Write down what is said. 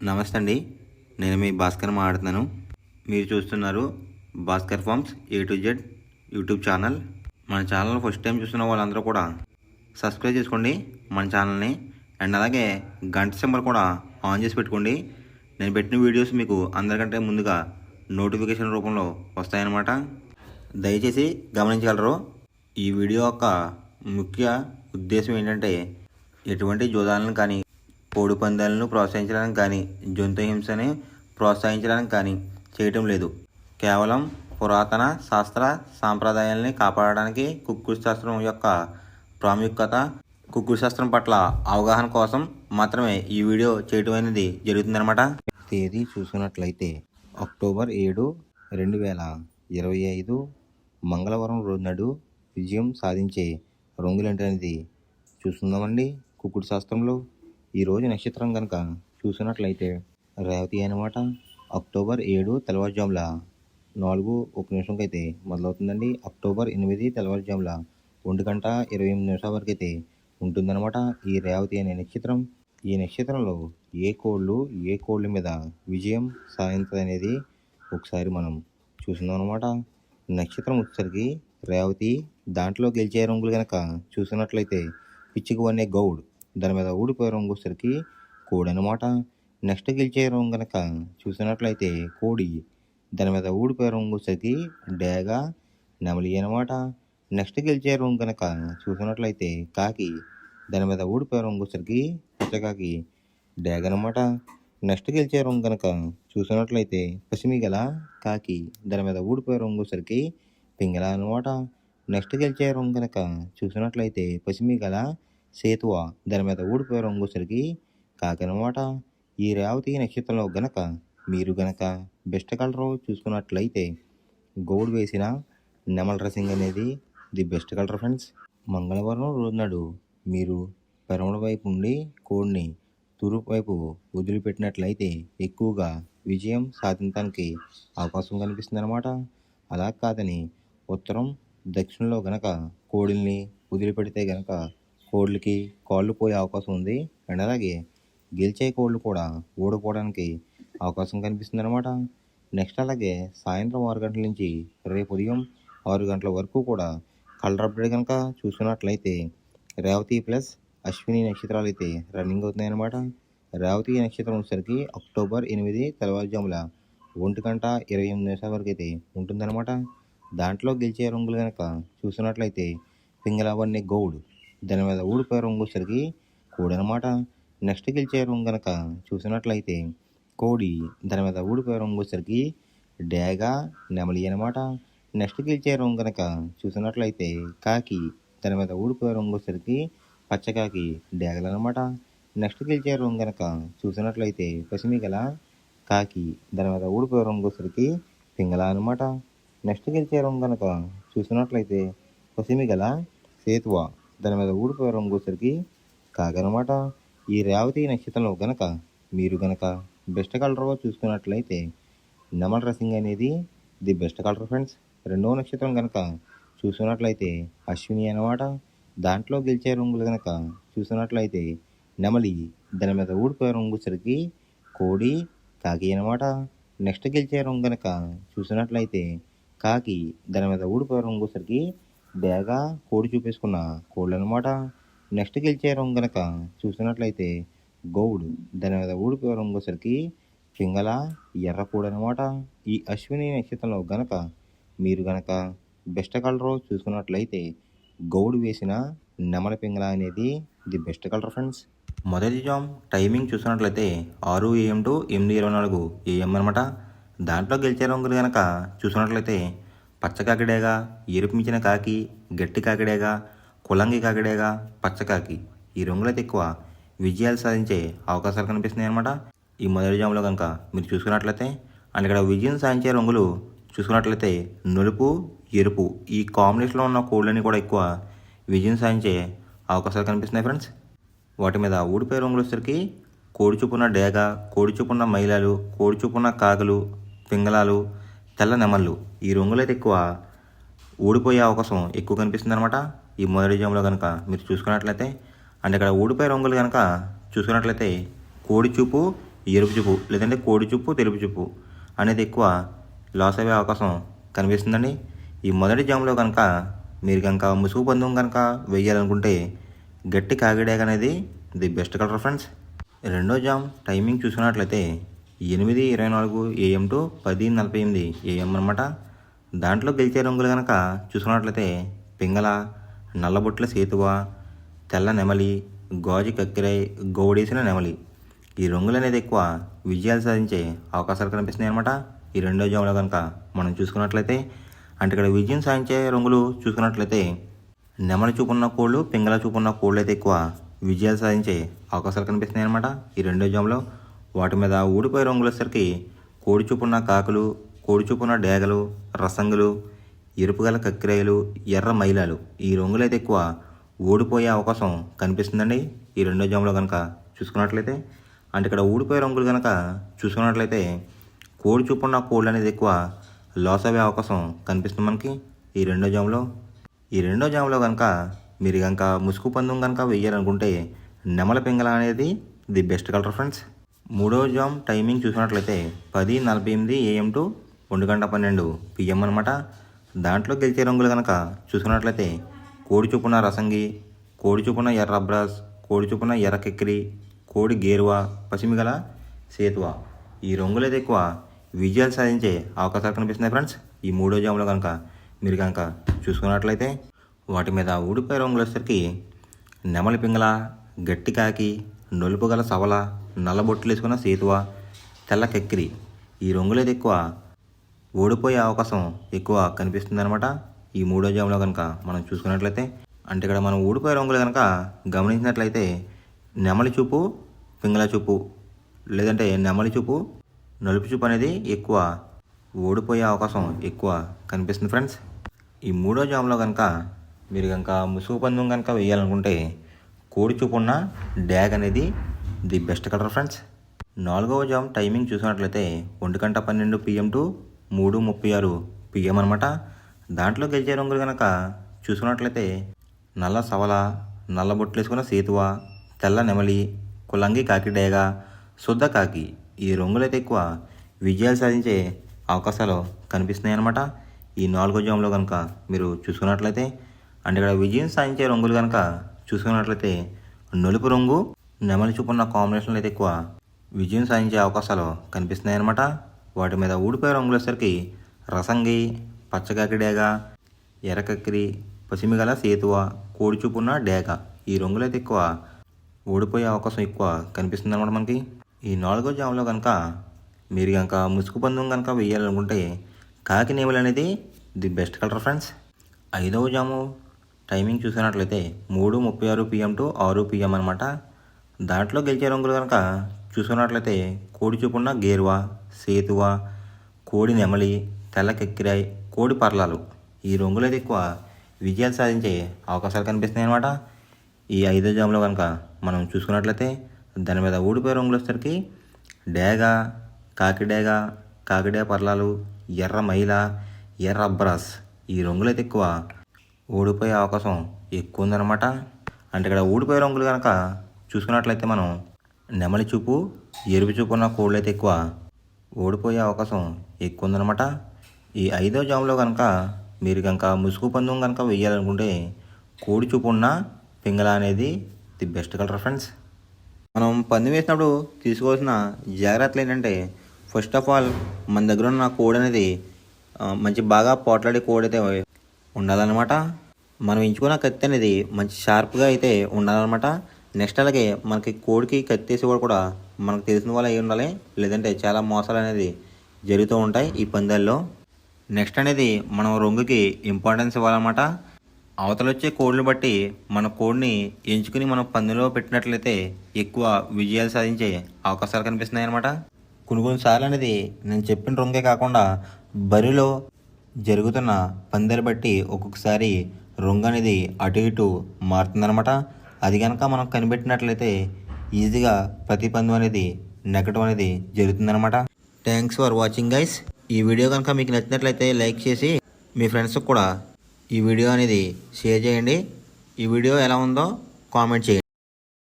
నమస్తే అండి. నేను మీ భాస్కర్ మాట్లాడుతున్నాను. మీరు చూస్తున్నారు Bhaskar farms A to Z YouTube channel. మన ఛానల్ ఫస్ట్ టైం చూస్తున్న వాళ్ళందరూ కూడా సబ్స్క్రైబ్ చేసుకోండి మన ఛానల్ని. అండ్ అలాగే గంట సింబల్ కూడా ఆన్ చేసి పెట్టుకోండి. నేను పెట్టిన వీడియోస్ మీకు అందరికంటే ముందుగా నోటిఫికేషన్ రూపంలో వస్తాయన్నమాట. దయచేసి గమనించగలరు. ఈ వీడియో యొక్క ముఖ్య ఉద్దేశం ఏంటంటే ఎటువంటి జోదాలను కానీ కోడి పందాలను ప్రోత్సహించడానికి కానీ జంతు హింసని ప్రోత్సహించడానికి కానీ చేయటం లేదు. కేవలం పురాతన శాస్త్ర సాంప్రదాయాల్ని కాపాడడానికి కుక్కుడు శాస్త్రం యొక్క ప్రాముఖ్యత, కుక్కుడు శాస్త్రం పట్ల అవగాహన కోసం మాత్రమే ఈ వీడియో చేయటం అనేది జరుగుతుందన్నమాట. తేదీ చూసుకున్నట్లయితే అక్టోబర్ 7, 2025 మంగళవారం రోజు నాడు విజయం సాధించే రంగులేంటనేది చూస్తుందామండి. కుక్కుడు శాస్త్రంలో ఈరోజు నక్షత్రం కనుక చూసినట్లయితే రేవతి అన్నమాట. అక్టోబర్ 7 తెల్లవారుజాముల 4:01 అయితే మొదలవుతుందండి. అక్టోబర్ 8 తెల్లవారుజాముల 1:28 వరకు అయితే ఉంటుందన్నమాట ఈ రేవతి అనే నక్షత్రం. ఈ నక్షత్రంలో ఏ కోళ్ళ మీద విజయం సాధించదు అనేది ఒకసారి మనం చూస్తున్నాం అనమాట. నక్షత్రం వచ్చేసరికి రేవతి, దాంట్లో గెలిచే రంగులు కనుక చూసినట్లయితే పిచ్చిక అనే గౌడ్, దాని మీద ఊడిపోయే రంగు వచ్చేసరికి కోడి అనమాట. నెక్స్ట్ గెలిచే రంగు కనుక చూసినట్లయితే కోడి, దాని మీద ఊడిపోయే రంగు వచ్చేసరికి డేగ, నెమలి అనమాట. నెక్స్ట్ గెలిచే రంగు కనుక చూసినట్లయితే కాకి, దాని మీద ఊడిపోయే రంగు వచ్చేసరికి పచ్చకాకి, డేగ అనమాట. నెక్స్ట్ గెలిచే రంగు కనుక చూసినట్లయితే పసిమిగల కాకి, దాని మీద ఊడిపోయే రంగు వచ్చేసరికి పింగళ అనమాట. నెక్స్ట్ గెలిచే రంగు కనుక చూసినట్లయితే పసిమిగల సేతువ, దాని మీద ఊడిపోయే రంగు వచ్చేసరికి కాకి అనమాట. ఈ రేవతి నక్షత్రంలో గనక మీరు గనక బెస్ట్ కలర్ చూసుకున్నట్లయితే గౌడ్ వేసిన నెమల్ రసింగ్ అనేది ది బెస్ట్ కలర్ ఫ్రెండ్స్. మంగళవారం రోజు నాడు మీరు పెరమల వైపు నుండి కోడిని తూర్పు వైపు వదిలిపెట్టినట్లయితే ఎక్కువగా విజయం సాధించడానికి అవకాశం కనిపిస్తుంది అనమాట. అలా కాదని ఉత్తరం, దక్షిణంలో గనక కోడిల్ని వదిలిపెడితే గనక కోళ్ళకి కాళ్ళు పోయే అవకాశం ఉంది. అండ్ అలాగే గెలిచే కోళ్ళు కూడా ఓడిపోవడానికి అవకాశం కనిపిస్తుంది అనమాట. నెక్స్ట్ అలాగే సాయంత్రం 6 గంటల నుంచి రేపు ఉదయం 6 గంటల వరకు కూడా కలర్ అప్డేట్ కనుక చూసుకున్నట్లయితే రేవతి ప్లస్ అశ్విని నక్షత్రాలు అయితే రన్నింగ్ అవుతున్నాయి అనమాట. రేవతి నక్షత్రం వచ్చేసరికి అక్టోబర్ 8 తెల్లవారుజాముల 1:28 వరకు అయితే ఉంటుందన్నమాట. దాంట్లో గెలిచే రంగులు కనుక చూసినట్లయితే పింగళవన్నీ గౌడ్, దాని మీద ఊడిపోయే రంగు వచ్చేసరికి కోడి అనమాట. నెక్స్ట్ గెలిచే రంగు కనుక చూసినట్లయితే కోడి, దాని మీద ఊడిపోయే రంగు వచ్చేసరికి డేగ, నెమలి అనమాట. నెక్స్ట్ గెలిచే రంగు కనుక చూసినట్లయితే కాకి, దాని మీద ఊడిపోయే రంగు వచ్చేసరికి పచ్చకాకి, డేగలు అనమాట. నెక్స్ట్ గెలిచే రంగు కనుక చూసినట్లయితే పసిమిగల కాకి, దాని మీద ఊడిపోయే రంగు వచ్చేసరికి పింగళ అనమాట. నెక్స్ట్ గెలిచే రంగు కనుక చూసినట్లయితే పసిమిగల సేతువ, దాని మీద ఊడిపోయే రంగు వచ్చేసరికి కాకనమాట. ఈ రేవతి నక్షత్రంలో గనక మీరు గనక బెస్ట్ కలర్ చూసుకున్నట్లయితే నెమల్ రసింగ్ అనేది ది బెస్ట్ కలర్ ఫ్రెండ్స్. రెండవ నక్షత్రం కనుక చూసుకున్నట్లయితే అశ్విని అనమాట. దాంట్లో గెలిచే రంగులు కనుక చూసినట్లయితే నెమలి, దాని మీద ఊడిపోయే రంగు వచ్చేసరికి కోడి, కాకి అనమాట. నెక్స్ట్ గెలిచే రంగు కనుక చూసినట్లయితే కాకి, దాని మీద ఊడిపోయే రంగు వచ్చేసరికి డేగ, కోడి చూపేసుకున్న కోళ్ళు అనమాట. నెక్స్ట్ గెలిచే రంగు కనుక చూసినట్లయితే గౌడ్, దాని మీద ఊడిపోయే రంగు వచ్చేసరికి పింగళ, ఎర్రకోడి అనమాట. ఈ అశ్విని నక్షత్రంలో గనక మీరు గనక బెస్ట్ కలర్ చూసుకున్నట్లయితే గౌడ్ వేసిన నెమల పింగళ అనేది ది బెస్ట్ కలర్ ఫ్రెండ్స్. మొదటి జామ్ టైమింగ్ చూసినట్లయితే 6 AM to 8:24 AM అనమాట. దాంట్లో గెలిచే రంగులు కనుక చూసినట్లయితే పచ్చకాకిడేగా, ఎరుపు మించిన కాకి, గట్టి కాకిడేగా, కులంగి కాకిడేగా, పచ్చకాకి, ఈ రంగులైతే ఎక్కువ విజయాలు సాధించే అవకాశాలు కనిపిస్తున్నాయి అనమాట. ఈ మొదటి జాములో కనుక మీరు చూసుకున్నట్లయితే అండ్ ఇక్కడ విజయం సాధించే రంగులు చూసుకున్నట్లయితే నలుపు, ఎరుపు, ఈ కాంబినేషన్లో ఉన్న కోళ్ళని కూడా ఎక్కువ విజయం సాధించే అవకాశాలు కనిపిస్తున్నాయి ఫ్రెండ్స్. వాటి మీద ఊడిపోయే రంగులు వచ్చేసరికి కోడి చూపున్న డేగ, కోడి చూపున్న మైలాలు, కోడి చూపున్న కాకులు, పింగళాలు, తెల్ల నెమళ్ళు, ఈ రంగులైతే ఎక్కువ ఊడిపోయే అవకాశం ఎక్కువ కనిపిస్తుంది అనమాట ఈ మొదటి జాములో కనుక మీరు చూసుకున్నట్లయితే. అండ్ ఇక్కడ ఊడిపోయే రంగులు కనుక చూసుకున్నట్లయితే కోడి చూపు, ఎరుపు చూపు లేదంటే కోడి చూపు తెలుపు చూపు అనేది ఎక్కువ లాస్ అయ్యే అవకాశం కనిపిస్తుందండి. ఈ మొదటి జామ్లో కనుక మీరు కనుక ముసుగు పందెం కనుక వేయాలనుకుంటే గట్టి కాకిడేగ అనేది ది బెస్ట్ కలర్ ఫ్రెండ్స్. రెండో జామ్ టైమింగ్ చూసుకున్నట్లయితే 8:24 AM టు 10:48 AM అనమాట. దాంట్లో గెలిచే రంగులు కనుక చూసుకున్నట్లయితే పింగళ, నల్లబొట్ల సేతువ, తెల్ల నెమలి, గాజు కక్కిరై, గౌడేసిన నెమలి ఈ రంగులు అనేది ఎక్కువ విజయాలు సాధించే అవకాశాలు కనిపిస్తున్నాయి అనమాట. ఈ రెండో జాములో కనుక మనం చూసుకున్నట్లయితే అంటే ఇక్కడ విజయం సాధించే రంగులు చూసుకున్నట్లయితే నెమలి చూపున్న కోళ్ళు, పింగళ చూపున్న కోళ్ళు అయితే ఎక్కువ విజయాలు సాధించే అవకాశాలు కనిపిస్తున్నాయి అనమాట. ఈ రెండో జాములో వాటి మీద ఊడిపోయే రంగులు వచ్చేసరికి కోడి చూపున్న కాకులు, కోడి చూపున్న డేగలు, రసంగులు, ఎరుపుగల కక్కిరాయలు, ఎర్ర మైలాలు ఈ రంగులు అయితే ఎక్కువ ఓడిపోయే అవకాశం కనిపిస్తుందండి. ఈ రెండో జాములో కనుక చూసుకున్నట్లయితే అంటే ఇక్కడ ఊడిపోయే రంగులు కనుక చూసుకున్నట్లయితే కోడి చూపున్న కోళ్ళు అనేది ఎక్కువ లాస్ అయ్యే అవకాశం కనిపిస్తుంది మనకి ఈ రెండో జాములో. ఈ రెండో జాములో కనుక మీరు కనుక ముసుగు పందెం కనుక వేయాలనుకుంటే నెమల పింగళ అనేది ది బెస్ట్ కలర్ ఫ్రెండ్స్. మూడో జామ్ టైమింగ్ చూసినట్లయితే 10:48 AM టు 1:12 PM అనమాట. దాంట్లో గెలిచే రంగులు కనుక చూసుకున్నట్లయితే కోడి చూపున రసంగి, కోడి చూపున ఎర్ర అబ్రాస్, కోడి చూపున ఎర్ర కెక్కిరి, కోడి గేరువా, పసిమి గల సేతువ ఈ రంగులు అయితే ఎక్కువ విజయాలు సాధించే అవకాశాలు కనిపిస్తున్నాయి ఫ్రెండ్స్. ఈ మూడో జాములో కనుక మీరు కనుక చూసుకున్నట్లయితే వాటి మీద ఊడిపోయే రంగులు వచ్చేసరికి నెమలి పింగళ, గట్టి కాకి, నలుపు గల సవల, నల్లబొట్లు వేసుకున్న సేతువ, తెల్ల కెక్కిరి ఈ రంగులు అయితే ఎక్కువ ఓడిపోయే అవకాశం ఎక్కువ కనిపిస్తుంది అనమాట. ఈ మూడో జాములో కనుక మనం చూసుకున్నట్లయితే అంటే ఇక్కడ మనం ఊడిపోయే రంగులు కనుక గమనించినట్లయితే నెమలి చూపు, పింగళ చూపు లేదంటే నెమలి చూపు, నలుపు చూపు అనేది ఎక్కువ ఓడిపోయే అవకాశం ఎక్కువ కనిపిస్తుంది ఫ్రెండ్స్. ఈ మూడో జాములో కనుక మీరు కనుక ముసుగు పందెం కనుక వేయాలనుకుంటే కోడి చూపు ఉన్న డ్యాగ్ అనేది ది బెస్ట్ కలర్ ఫ్రెండ్స్. నాలుగవ జామ్ టైమింగ్ చూసినట్లయితే 1:12 PM టు 3:36 PM అనమాట. దాంట్లో గెలిచే రంగులు కనుక చూసుకున్నట్లయితే నల్ల సవల, నల్ల బొట్లు వేసుకున్న సేతువ, తెల్ల నెమలి, కులంగి కాకి డేగ, శుద్ధ కాకి ఈ రంగులైతే ఎక్కువ విజయాలు సాధించే అవకాశాలు కనిపిస్తున్నాయి అనమాట. ఈ నాలుగో జాములో కనుక మీరు చూసుకున్నట్లయితే అంటే ఇక్కడ విజయం సాధించే రంగులు కనుక చూసుకున్నట్లయితే నలుపు రంగు, నెమలి చూపున్న కాంబినేషన్లు అయితే ఎక్కువ విజయం సాధించే అవకాశాలు కనిపిస్తున్నాయి అనమాట. వాటి మీద ఊడిపోయే రంగులు వచ్చేసరికి రసంగి, పచ్చకాకి డేగ, ఎర్రకక్కిరి, పసిమి గల సేతువ, కోడి చూపున్న డేగ ఈ రంగులైతే ఎక్కువ ఓడిపోయే అవకాశం ఎక్కువ కనిపిస్తుంది అనమాట మనకి. ఈ నాలుగో జాములో కనుక మీరు కనుక ముసుగు పందెం కనుక వేయాలనుకుంటే కాకి నెమలి అనేది ది బెస్ట్ కలర్ ఫ్రెండ్స్. ఐదవ జాము టైమింగ్ చూసినట్లయితే 3:36 PM టు 6 PM అనమాట. దాంట్లో గెలిచే రంగులు కనుక చూసుకున్నట్లయితే కోడి చూపున్న గేరువా, సేతువ, కోడి నెమలి, తెల్ల కెక్కిరాయ్, కోడి పర్లాలు ఈ రంగులు అయితే ఎక్కువ విజయాలు సాధించే అవకాశాలు కనిపిస్తున్నాయి అనమాట. ఈ ఐదో జాములో కనుక మనం చూసుకున్నట్లయితే దాని మీద ఊడిపోయే రంగులు వచ్చేసరికి డేగ, కాకిడేగ, కాకిడే పర్లాలు, ఎర్ర మైల, ఎర్ర అబ్రాస్ ఈ రంగులు అయితే ఎక్కువ ఓడిపోయే అవకాశం ఎక్కువ ఉందన్నమాట. అంటే ఇక్కడ ఊడిపోయే రంగులు కనుక చూసుకున్నట్లయితే మనం నెమలి చూపు, ఎరుపు చూపు ఉన్న కోళ్ళు అయితే ఎక్కువ ఓడిపోయే అవకాశం ఎక్కువ ఉందన్నమాట. ఈ ఐదో జాములో కనుక మీరు కనుక ముసుగు పందెం కనుక వేయాలనుకుంటే కోడి చూపు ఉన్న పింగళ అనేది ది బెస్ట్ కలర్ ఫ్రెండ్స్. మనం పందెం వేసినప్పుడు తీసుకోవాల్సిన జాగ్రత్తలు ఏంటంటే ఫస్ట్ ఆఫ్ ఆల్ మన దగ్గర ఉన్న కోడి అనేది మంచి బాగా పోట్లాడే కోడి అయితే ఉండాలన్నమాట. మనం ఎంచుకున్న కత్తి అనేది మంచి షార్ప్గా అయితే ఉండాలన్నమాట. నెక్స్ట్ అలాగే మనకి కోడికి కత్తి వేసేవాడు కూడా మనకు తెలిసిన వాళ్ళు అయి ఉండాలి, లేదంటే చాలా మోసాలు అనేది జరుగుతూ ఉంటాయి ఈ పందాల్లో. నెక్స్ట్ అనేది మనం రంగుకి ఇంపార్టెన్స్ ఇవ్వాలన్నమాట. అవతల వచ్చే కోడ్లు బట్టి మన కోడ్ని ఎంచుకుని మనం పందెంలో పెట్టినట్లయితే ఎక్కువ విజయాలు సాధించే అవకాశాలు కనిపిస్తున్నాయి అన్నమాట. కొన్నిసార్లు అనేది నేను చెప్పిన రంగే కాకుండా బరిలో జరుగుతున్న పందాలు బట్టి ఒక్కొక్కసారి రంగు అనేది అటు ఇటు మారుతుందన్నమాట. అది కనుక మనం కనిపెట్టినట్లయితే ఈజీగా ప్రతి పందెం అనేది నెగ్గడం అనేది జరుగుతుందన్నమాట. Thanks for watching guys. ఈ వీడియో కనుక మీకు నచ్చినట్లయితే లైక్ చేసి మీ ఫ్రెండ్స్కి కూడా ఈ వీడియో అనేది షేర్ చేయండి. ఈ వీడియో ఎలా ఉందో కామెంట్ చేయండి.